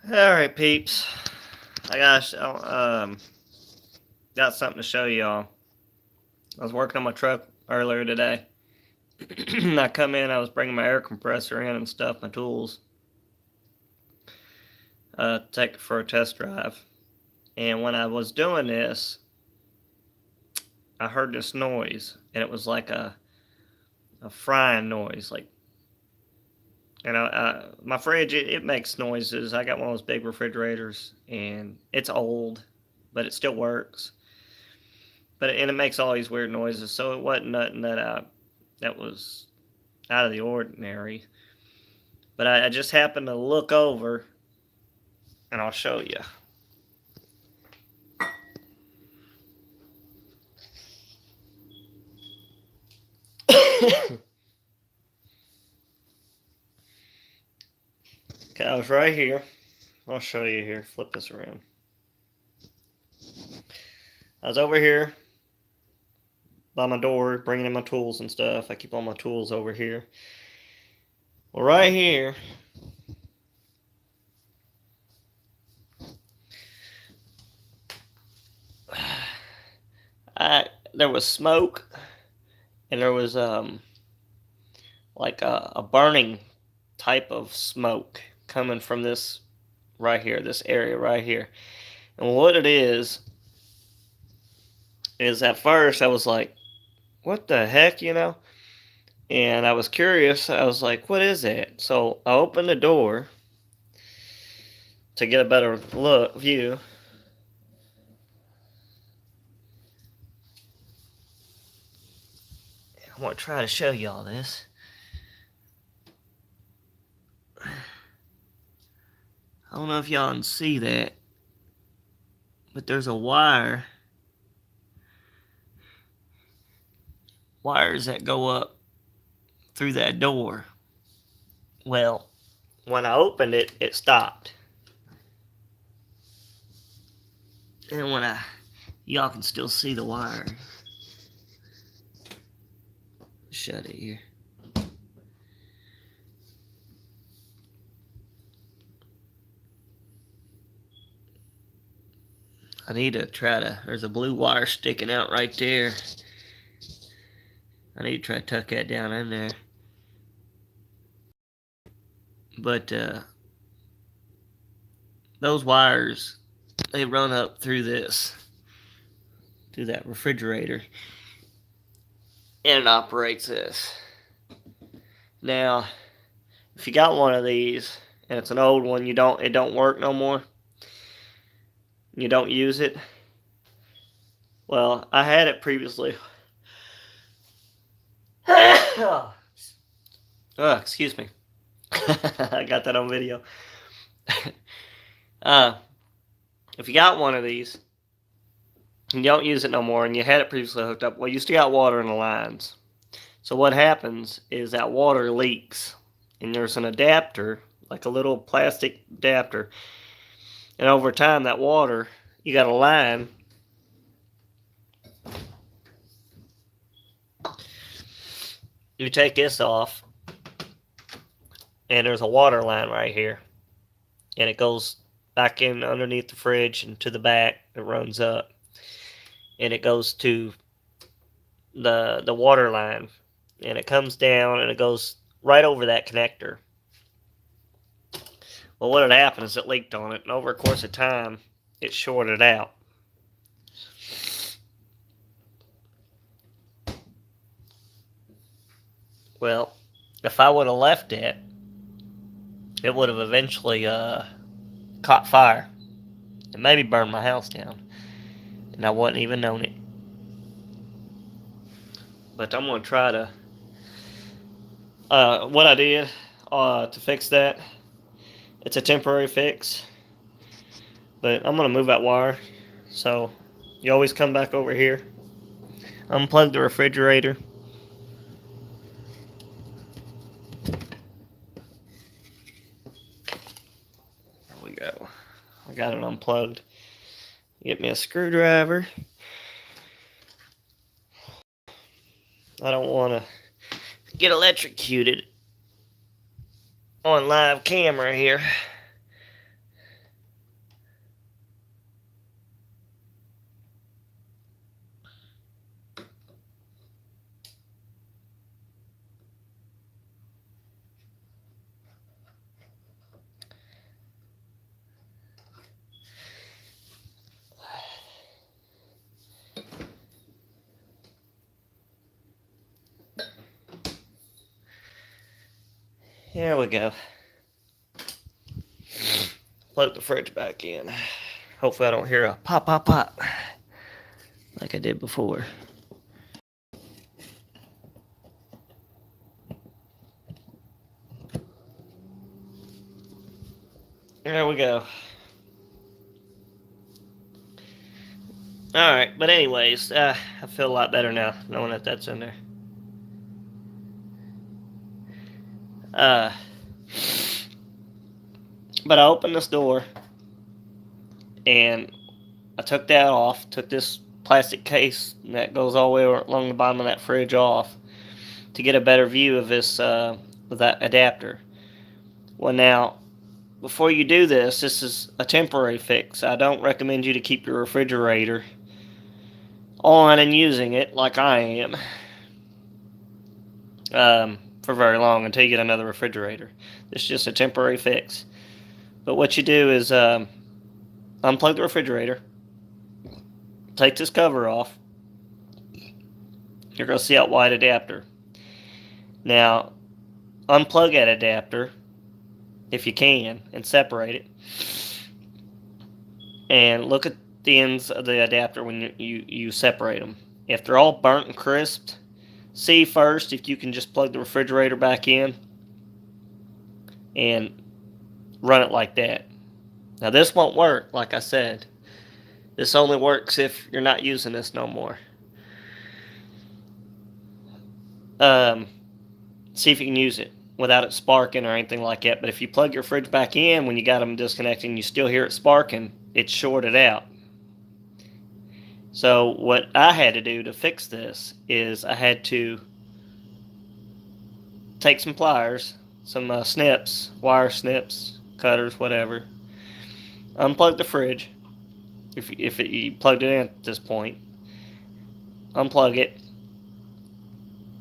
Alright, peeps. I got something to show y'all. I was working on my truck earlier today. I come in, I was bringing my air compressor in and stuff, my tools, take it for a test drive. And when I was doing this, I heard this noise, and it was like a frying noise. My fridge, it makes noises. I got one of those big refrigerators, and it's old, but it still works. And it makes all these weird noises. So it wasn't nothing that was out of the ordinary. But I just happened to look over, and I'll show you. Okay, I was right here. I'll show you here. Flip this around. I was over here by my door, bringing in my tools and stuff. I keep all my tools over here. Well, right here, there was smoke, and there was like a burning type of smoke coming from this right here, this area right here. And what it is at first I was like, what the heck, you know? And I was curious. I was like, what is that? So I opened the door to get a better view. I want to try to show y'all this. I don't know if y'all can see that, but there's a wires that go up through that door. Well, when I opened it, it stopped. And y'all can still see the wire. Shut it here. I need to try to, there's a blue wire sticking out right there. I need to try to tuck that down in there. But those wires, they run up through that refrigerator, and it operates this. Now, if you got one of these and it's an old one, it don't work no more, you don't use it. Well, I had it previously. Excuse me. I got that on video. If you got one of these and you don't use it no more, and you had it previously hooked up, well, you still got water in the lines. So what happens is that water leaks, and there's an adapter, like a little plastic adapter, and over time that water, you got a line. You take this off, and there's a water line right here, and it goes back in underneath the fridge and to the back. It runs up, and it goes to the water line, and it comes down, and it goes right over that connector. Well, what had happened is it leaked on it, and over a course of time, it shorted out. Well, if I would have left it, it would have eventually caught fire and maybe burned my house down, and I wouldn't even known it. But I'm gonna try to. What I did to fix that, it's a temporary fix, but I'm gonna move that wire. So you always come back over here, unplug the refrigerator. There we go. I got it unplugged. Get me a screwdriver. I don't want to get electrocuted on live camera here. Here we go. Plug the fridge back in. Hopefully I don't hear a pop, pop, pop like I did before. There we go. Alright, but anyways, I feel a lot better now knowing that that's in there. But I opened this door and I took that off, took this plastic case that goes all the way along the bottom of that fridge off to get a better view of this, of that adapter. Well, now, before you do this, this is a temporary fix. I don't recommend you to keep your refrigerator on and using it like I am for very long until you get another refrigerator. This is just a temporary fix. But what you do is unplug the refrigerator, take this cover off. You're going to see that white adapter. Now, unplug that adapter if you can and separate it. And look at the ends of the adapter when you separate them. If they're all burnt and crisped, see first if you can just plug the refrigerator back in and run it like that. Now this won't work, like I said. This only works if you're not using this no more. See if you can use it without it sparking or anything like that. But if you plug your fridge back in when you got them disconnected and you still hear it sparking, it's shorted out. So what I had to do to fix this is I had to take some pliers, some snips, wire snips, cutters, whatever. Unplug the fridge if you plugged it in at this point. Unplug it.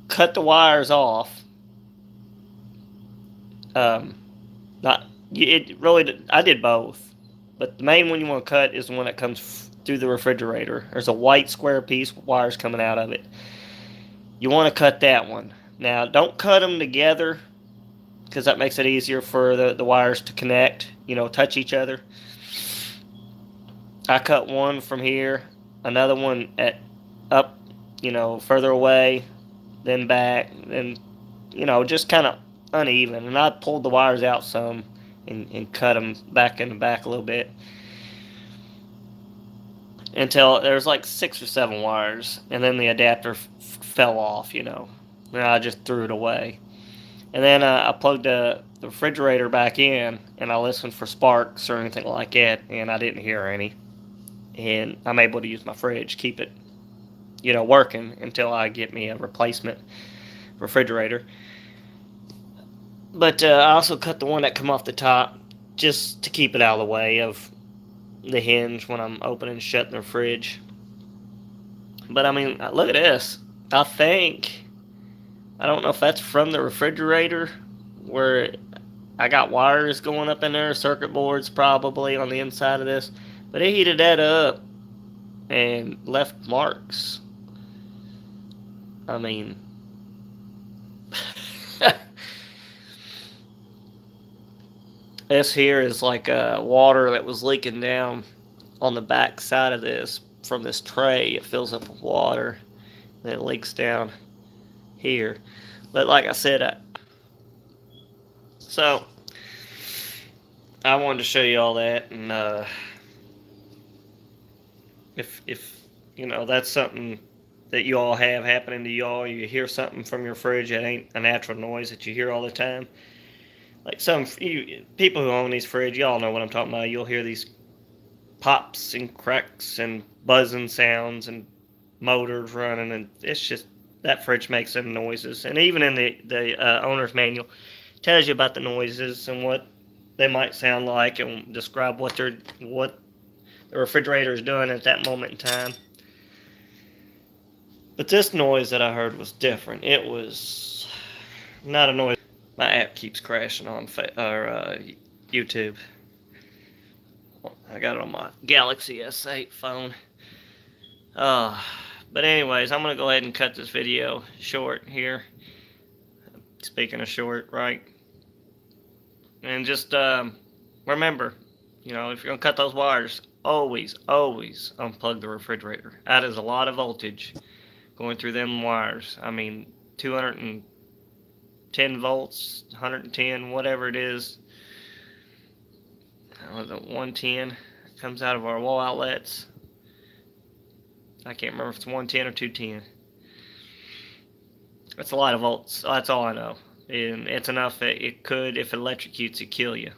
Cut the wires off. I did both, but the main one you want to cut is the one that comes through the refrigerator. There's a white square piece with wires coming out of it. You want to cut that one. Now, don't cut them together because that makes it easier for the wires to connect, touch each other. I cut one from here, another one up, further away, then back, then, just kind of uneven. And I pulled the wires out some and cut them back in the back a little bit until there's like 6 or 7 wires, and then the adapter fell off, and I just threw it away. And then I plugged the refrigerator back in, and I listened for sparks or anything like that, and I didn't hear any. And I'm able to use my fridge, keep it, working until I get me a replacement refrigerator. But I also cut the one that come off the top just to keep it out of the way of the hinge when I'm opening and shutting the fridge. But I mean, look at this. I don't know if that's from the refrigerator where I got wires going up in there, circuit boards probably on the inside of this. But it heated that up and left marks. I mean, this here is like water that was leaking down on the back side of this from this tray. It fills up with water and it leaks down here. But like I said, so I wanted to show you all that, and if that's something that you all have happening to y'all, you hear something from your fridge that ain't a natural noise that you hear all the time. Like people who own these fridges, y'all know what I'm talking about. You'll hear these pops and cracks and buzzing sounds and motors running, and it's just that fridge makes them noises. And even in the owner's manual, it tells you about the noises and what they might sound like and describe what the refrigerator is doing at that moment in time. But this noise that I heard was different. It was not a noise. My app keeps crashing on YouTube. I got it on my Galaxy S8 phone. But anyways, I'm going to go ahead and cut this video short here. Speaking of short, right? And just remember, if you're gonna cut those wires, always, always unplug the refrigerator. That is a lot of voltage going through them wires. I mean, 210 volts, 110, whatever it is. The 110 comes out of our wall outlets. I can't remember if it's 110 or 210. That's a lot of volts. That's all I know. And it's enough that it could, if it electrocutes, it kill you.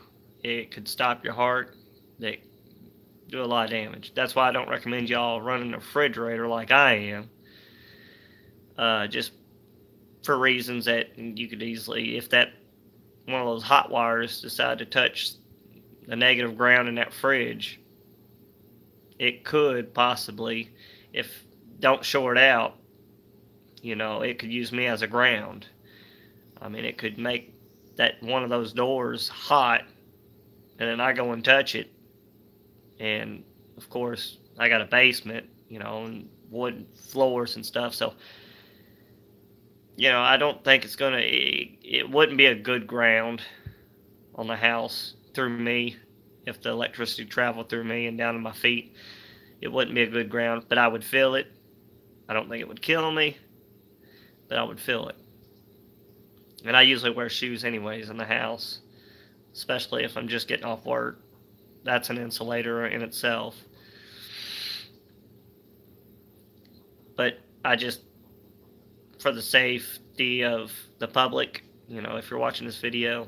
It could stop your heart. They do a lot of damage. That's why I don't recommend y'all running a refrigerator like I am. Just for reasons that you could easily, if that one of those hot wires decide to touch the negative ground in that fridge, it could possibly, if don't short out, it could use me as a ground. I mean, it could make that one of those doors hot, and then I go and touch it, and of course I got a basement, and wood floors and stuff, so I don't think it wouldn't be a good ground on the house through me. If the electricity traveled through me and down to my feet, it wouldn't be a good ground, but I would feel it. I don't think it would kill me, but I would feel it. And I usually wear shoes anyways in the house, especially if I'm just getting off work. That's an insulator in itself. But I just, for the safety of the public, if you're watching this video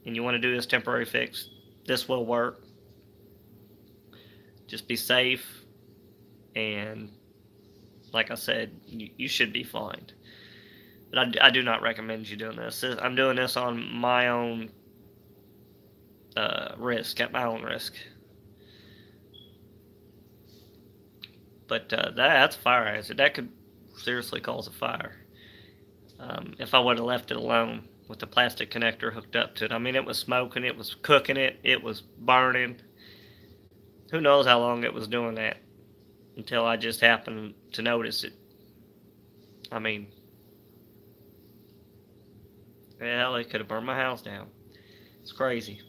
and you want to do this temporary fix, this will work. Just be safe, and like I said, you should be fine. But I do not recommend you doing this. I'm doing this on my own risk, at my own risk. But that's a fire hazard. That could seriously cause a fire. If I would have left it alone with the plastic connector hooked up to it. I mean, it was smoking, it was cooking it was burning. Who knows how long it was doing that until I just happened to notice it. I mean, hell, it could have burned my house down. It's crazy.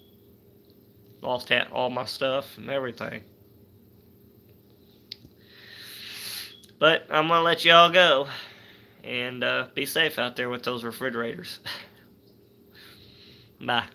Lost all my stuff and everything. But I'm going to let y'all go. And be safe out there with those refrigerators. Bye.